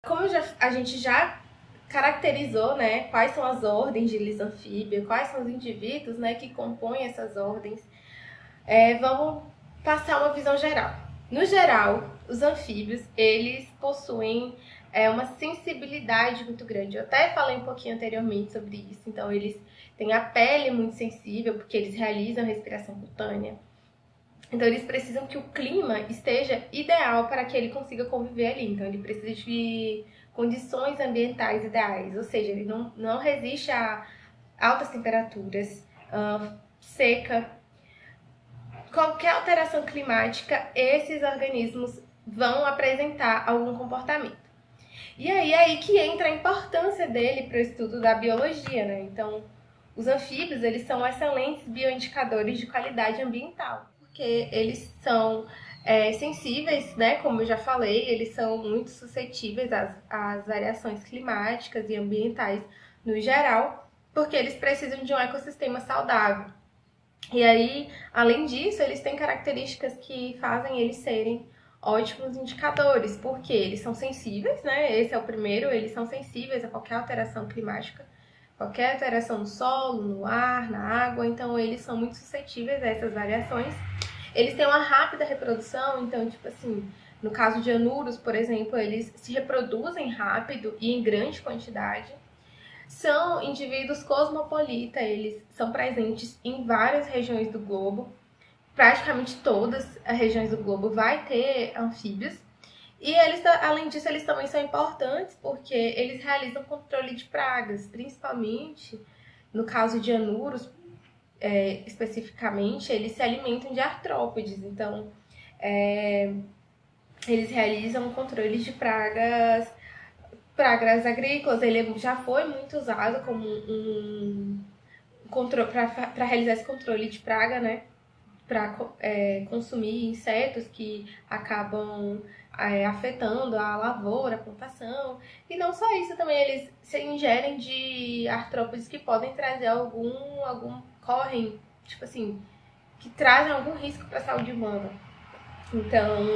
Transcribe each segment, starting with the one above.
Como a gente já caracterizou, né, quais são as ordens de lisanfíbia, quais são os indivíduos, né, que compõem essas ordens, vamos passar uma visão geral. No geral, os anfíbios, eles possuem uma sensibilidade muito grande. Eu até falei um pouquinho anteriormente sobre isso. Então, eles têm a pele muito sensível, porque eles realizam respiração cutânea. Então, eles precisam que o clima esteja ideal para que ele consiga conviver ali. Então, ele precisa de condições ambientais ideais. Ou seja, ele não resiste a altas temperaturas, seca. Qualquer alteração climática, esses organismos vão apresentar algum comportamento. E aí que entra a importância dele para o estudo da biologia, né? Então, os anfíbios, eles são excelentes bioindicadores de qualidade ambiental, porque eles são sensíveis, né? Como eu já falei, eles são muito suscetíveis às variações climáticas e ambientais no geral, porque eles precisam de um ecossistema saudável. E aí, além disso, eles têm características que fazem eles serem ótimos indicadores, porque eles são sensíveis, né? Esse é o primeiro, eles são sensíveis a qualquer alteração climática, qualquer alteração no solo, no ar, na água, então eles são muito suscetíveis a essas variações. Eles têm uma rápida reprodução, então, tipo assim, no caso de anuros, por exemplo, eles se reproduzem rápido e em grande quantidade. São indivíduos cosmopolitas, eles são presentes em várias regiões do globo. Praticamente todas as regiões do globo vai ter anfíbios. E eles, além disso, eles também são importantes porque eles realizam controle de pragas, principalmente no caso de anuros, especificamente, eles se alimentam de artrópodes. Então, eles realizam controle de pragas agrícolas. Ele já foi muito usado como para realizar esse controle de praga, né? Para consumir insetos que acabam afetando a lavoura, a plantação. E não só isso, também eles se ingerem de artrópodes que podem trazer correm, tipo assim, que trazem algum risco para a saúde humana. Então,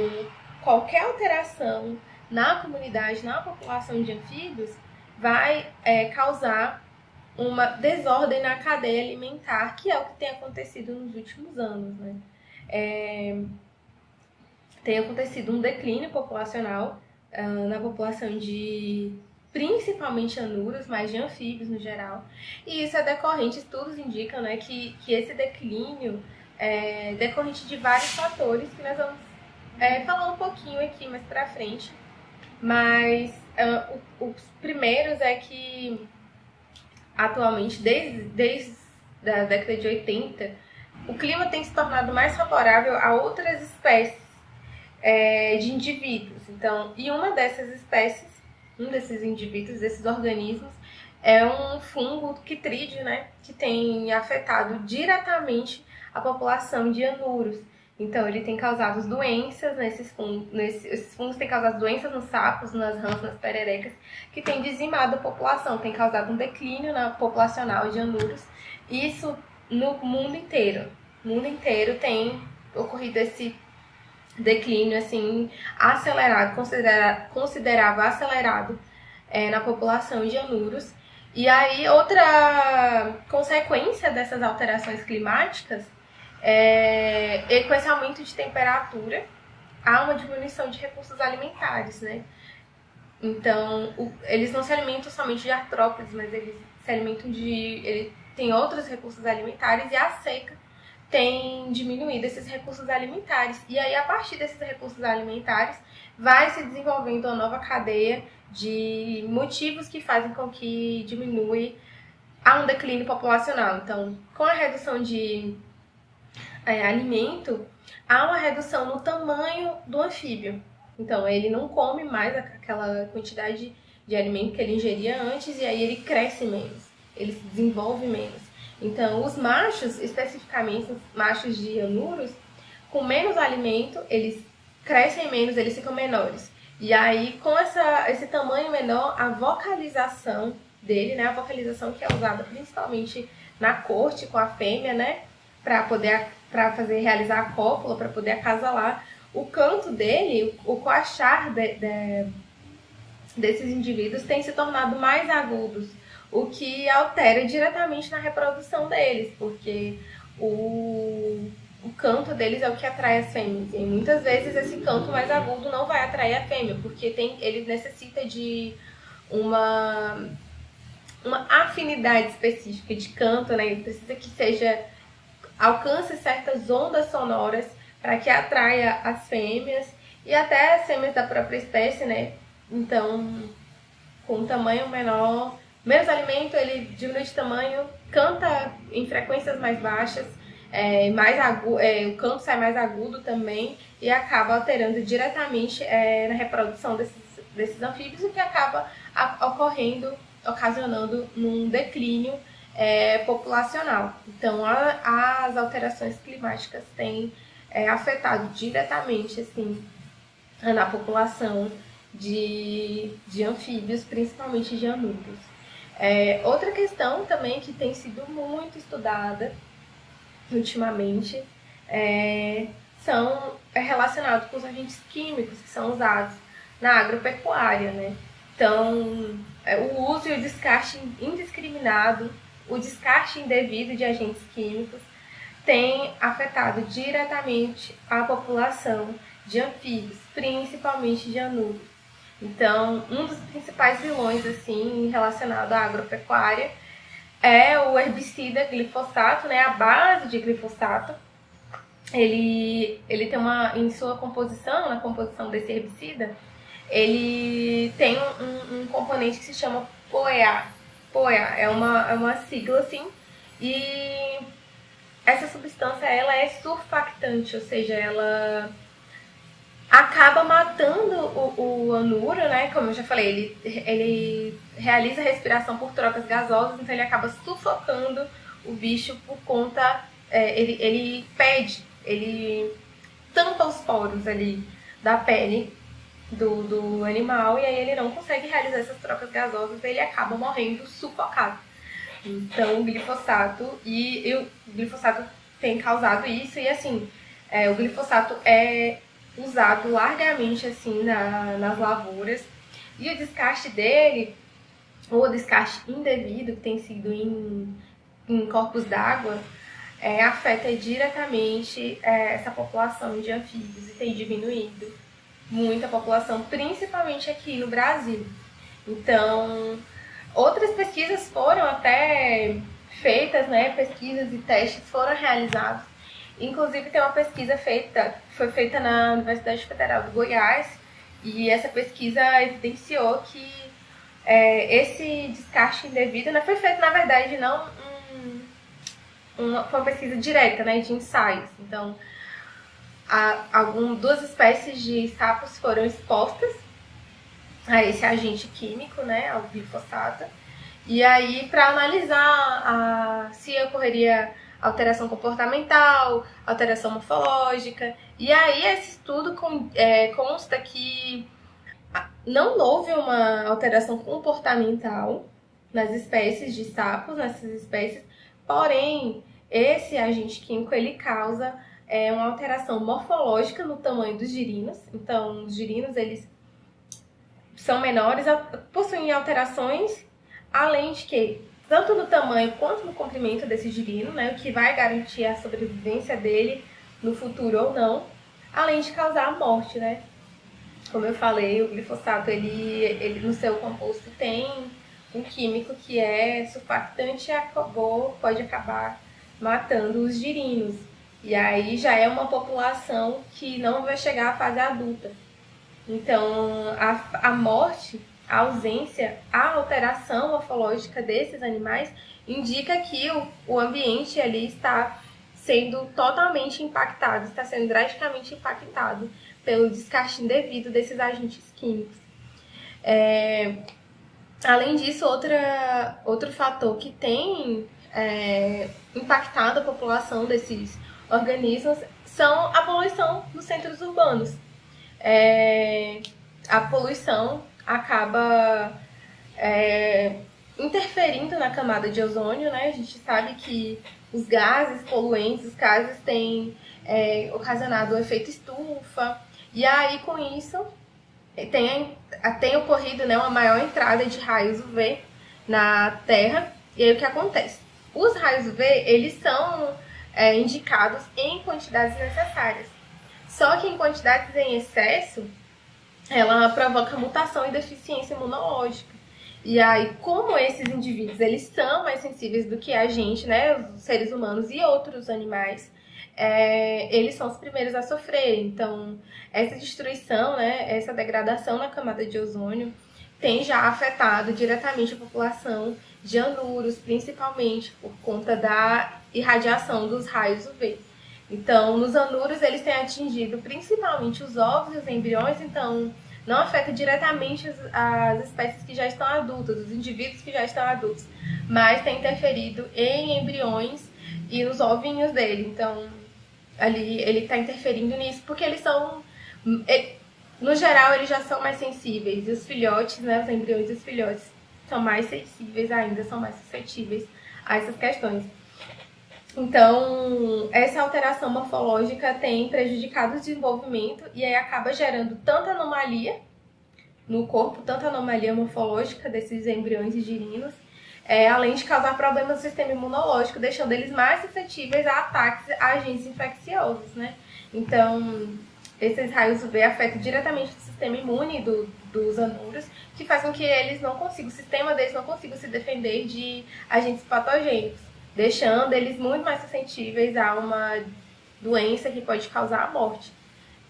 qualquer alteração na comunidade, na população de anfíbios, vai causar uma desordem na cadeia alimentar, que é o que tem acontecido nos últimos anos, né? Tem acontecido um declínio populacional na população de principalmente anuros, mas de anfíbios no geral. E isso é decorrente, estudos indicam, né, que esse declínio é decorrente de vários fatores que nós vamos falar um pouquinho aqui mais pra frente. Mas os primeiros é que atualmente, desde a década de 80, o clima tem se tornado mais favorável a outras espécies de indivíduos. Então, e uma dessas espécies, um desses indivíduos, desses organismos, é um fungo quitrídeo, né, que tem afetado diretamente a população de anuros. Então, ele tem causado doenças nesses fungos. Esses fungos têm causado doenças nos sapos, nas rãs, nas pererecas, que tem dizimado a população, tem causado um declínio populacional de anuros. Isso no mundo inteiro. No mundo inteiro tem ocorrido esse declínio, assim, acelerado, considerável acelerado na população de anuros. E aí, outra consequência dessas alterações climáticas e com esse aumento de temperatura, há uma diminuição de recursos alimentares, né? Então, eles não se alimentam somente de artrópodes, mas eles se alimentam ele tem outros recursos alimentares, e a seca tem diminuído esses recursos alimentares. E aí, a partir desses recursos alimentares, vai se desenvolvendo uma nova cadeia de motivos que fazem com que diminui a um declínio populacional. Então, com a redução de alimento, há uma redução no tamanho do anfíbio. Então, ele não come mais aquela quantidade de alimento que ele ingeria antes, e aí ele cresce menos, ele se desenvolve menos. Então, os machos, especificamente os machos de anuros, com menos alimento, eles crescem menos, eles ficam menores. E aí, com esse tamanho menor, a vocalização dele, né, a vocalização que é usada principalmente na corte com a fêmea, né, para realizar a cópula, para poder acasalar, o canto dele, o coachar desses indivíduos têm se tornado mais agudos, o que altera diretamente na reprodução deles, porque o canto deles é o que atrai as fêmeas. E muitas vezes esse canto mais agudo não vai atrair a fêmea, porque ele necessita de uma afinidade específica de canto, né? Ele precisa que alcance certas ondas sonoras para que atraia as fêmeas e até as fêmeas da própria espécie, né? Então, com um tamanho menor, menos alimento, ele diminui de tamanho, canta em frequências mais baixas, o canto sai mais agudo também e acaba alterando diretamente na reprodução desses anfíbios, o que acaba ocasionando num declínio populacional. Então, as alterações climáticas têm afetado diretamente assim, na população de anfíbios, principalmente de anúbios. Outra questão também que tem sido muito estudada ultimamente relacionado com os agentes químicos que são usados na agropecuária, né? Então, o uso e o descarte indiscriminado, o descarte indevido de agentes químicos tem afetado diretamente a população de anfíbios, principalmente de anúbios. Então, um dos principais vilões assim, relacionado à agropecuária é o herbicida glifosato, né? A base de glifosato. Ele tem em sua composição, na composição desse herbicida, ele tem um componente que se chama POEA. POEA é uma sigla assim, e essa substância ela é surfactante, ou seja, ela acaba matando o anuro, né? Como eu já falei, ele realiza respiração por trocas gasosas, então ele acaba sufocando o bicho por conta... ele tampa os poros ali da pele do animal e aí ele não consegue realizar essas trocas gasosas e ele acaba morrendo sufocado. Então o glifosato tem causado isso e assim, o glifosato é usado largamente assim nas lavouras e o descarte dele, ou o descarte indevido que tem sido em corpos d'água, afeta diretamente essa população de anfíbios e tem diminuído muito a população, principalmente aqui no Brasil. Então, outras pesquisas foram até feitas, né? Pesquisas e testes foram realizados. Inclusive, tem uma pesquisa foi feita na Universidade Federal do Goiás, e essa pesquisa evidenciou que esse descarte indevido, né, foi feito, na verdade, não foi uma pesquisa direta, né, de ensaios. Então, duas espécies de sapos foram expostas a esse agente químico, né, ao glifosato, e aí para analisar se ocorreria alteração comportamental, alteração morfológica, e aí esse estudo consta que não houve uma alteração comportamental nas espécies de sapos, nessas espécies, porém esse agente químico ele causa uma alteração morfológica no tamanho dos girinos. Então, os girinos eles são menores, possuem alterações, além de que, tanto no tamanho quanto no comprimento desse girino, né, o que vai garantir a sobrevivência dele no futuro ou não, além de causar a morte, né? Como eu falei, o glifosato, ele no seu composto tem um químico que é surfactante e pode acabar matando os girinos. E aí já é uma população que não vai chegar à fase adulta. Então, a morte, a ausência, a alteração morfológica desses animais indica que o ambiente ali está sendo totalmente impactado, está sendo drasticamente impactado pelo descarte indevido desses agentes químicos. Além disso, outro fator que tem impactado a população desses organismos são a poluição nos centros urbanos. A poluição acaba interferindo na camada de ozônio, né? A gente sabe que os gases poluentes, os gases têm ocasionado o efeito estufa, e aí com isso tem ocorrido, né, uma maior entrada de raios UV na Terra. E aí o que acontece? Os raios UV, eles são indicados em quantidades necessárias. Só que em quantidades em excesso, ela provoca mutação e deficiência imunológica. E aí, como esses indivíduos, eles são mais sensíveis do que a gente, né, os seres humanos e outros animais, eles são os primeiros a sofrer. Então, essa destruição, né, essa degradação na camada de ozônio tem já afetado diretamente a população de anuros, principalmente por conta da irradiação dos raios UV. Então, nos anuros, eles têm atingido principalmente os ovos e os embriões, então não afeta diretamente as espécies que já estão adultas, os indivíduos que já estão adultos, mas tem interferido em embriões e nos ovinhos dele. Então, ali ele está interferindo nisso, porque eles são, no geral, eles já são mais sensíveis, e os filhotes, né, os embriões e os filhotes são mais sensíveis ainda, são mais suscetíveis a essas questões. Então, essa alteração morfológica tem prejudicado o desenvolvimento e aí acaba gerando tanta anomalia no corpo, tanta anomalia morfológica desses embriões e girinos, além de causar problemas no sistema imunológico, deixando eles mais suscetíveis a ataques a agentes infecciosos, né? Então, esses raios UV afetam diretamente o sistema imune dos anuros, que faz com que eles não consigam, o sistema deles não consiga se defender de agentes patogênicos, deixando eles muito mais suscetíveis a uma doença que pode causar a morte.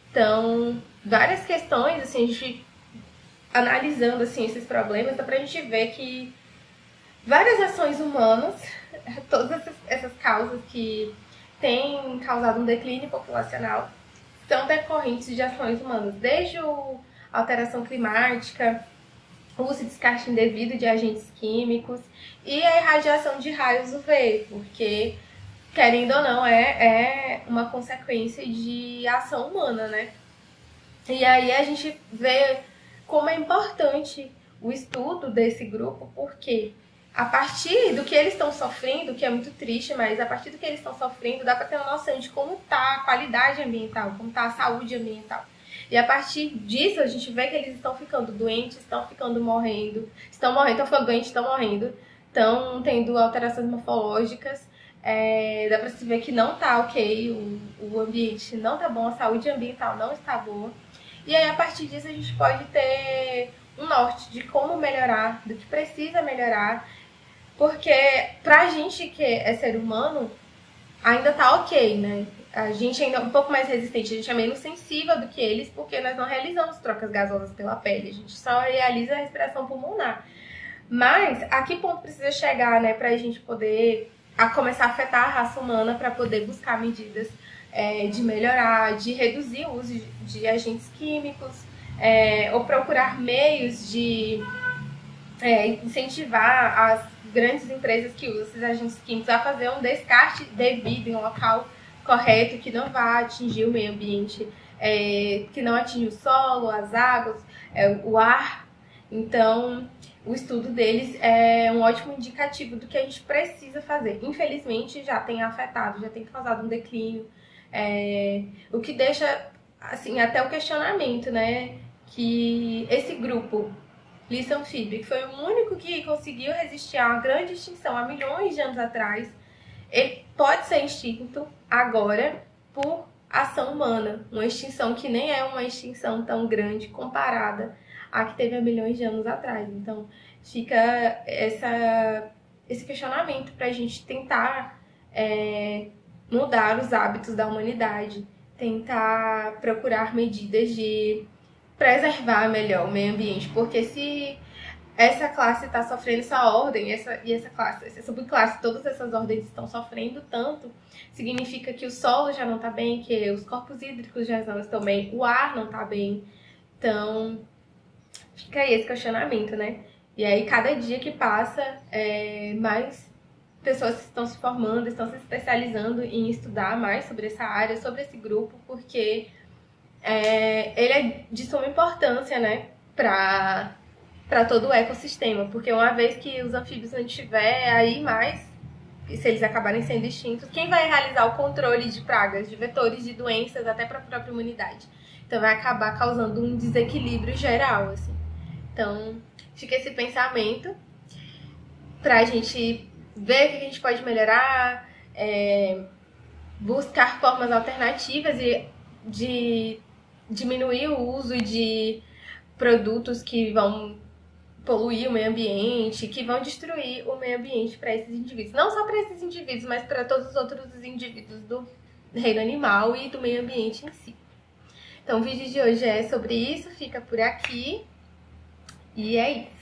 Então, várias questões, assim, a gente analisando assim, esses problemas, dá pra gente ver que várias ações humanas, todas essas causas que têm causado um declínio populacional, são decorrentes de ações humanas, desde a alteração climática, o uso e descarte indevido de agentes químicos e a irradiação de raios UV, porque, querendo ou não, é uma consequência de ação humana, né? E aí a gente vê como é importante o estudo desse grupo, porque a partir do que eles estão sofrendo, que é muito triste, mas a partir do que eles estão sofrendo, dá para ter uma noção de como está a qualidade ambiental, como está a saúde ambiental. E a partir disso, a gente vê que eles estão ficando doentes, estão ficando morrendo, estão ficando doentes, estão morrendo, estão tendo alterações morfológicas. Dá pra se ver que não tá ok, o ambiente não tá bom, a saúde ambiental não está boa. E aí, a partir disso, a gente pode ter um norte de como melhorar, do que precisa melhorar, porque pra gente que é ser humano, ainda tá ok, né? A gente ainda é um pouco mais resistente, a gente é menos sensível do que eles, porque nós não realizamos trocas gasosas pela pele, a gente só realiza a respiração pulmonar. Mas a que ponto precisa chegar, né, pra gente poder começar a afetar a raça humana, para poder buscar medidas de melhorar, de reduzir o uso de agentes químicos, ou procurar meios de incentivar as grandes empresas que usam esses agentes químicos a fazer um descarte devido em um local correto, que não vá atingir o meio ambiente, que não atinja o solo, as águas, o ar. Então, o estudo deles é um ótimo indicativo do que a gente precisa fazer. Infelizmente, já tem afetado, já tem causado um declínio, o que deixa, assim, até o questionamento, né, que esse grupo Lissanfíbia, que foi o único que conseguiu resistir a uma grande extinção há milhões de anos atrás, ele pode ser extinto agora por ação humana. Uma extinção que nem é uma extinção tão grande comparada à que teve há milhões de anos atrás. Então, fica esse questionamento para a gente tentar mudar os hábitos da humanidade, tentar procurar medidas de preservar melhor o meio ambiente, porque se essa classe está sofrendo, essa ordem, essa classe, essa subclasse, todas essas ordens estão sofrendo tanto, significa que o solo já não está bem, que os corpos hídricos já não estão bem, o ar não está bem. Então, fica aí esse questionamento, né? E aí, cada dia que passa, mais pessoas estão se formando, estão se especializando em estudar mais sobre essa área, sobre esse grupo, porque ele é de suma importância, né, para todo o ecossistema, porque uma vez que os anfíbios não estiver aí mais, e se eles acabarem sendo extintos, quem vai realizar o controle de pragas, de vetores, de doenças, até para a própria imunidade? Então vai acabar causando um desequilíbrio geral, assim. Então fica esse pensamento pra gente ver o que a gente pode melhorar, buscar formas alternativas de diminuir o uso de produtos que vão poluir o meio ambiente, que vão destruir o meio ambiente para esses indivíduos. Não só para esses indivíduos, mas para todos os outros indivíduos do reino animal e do meio ambiente em si. Então o vídeo de hoje é sobre isso, fica por aqui e é isso.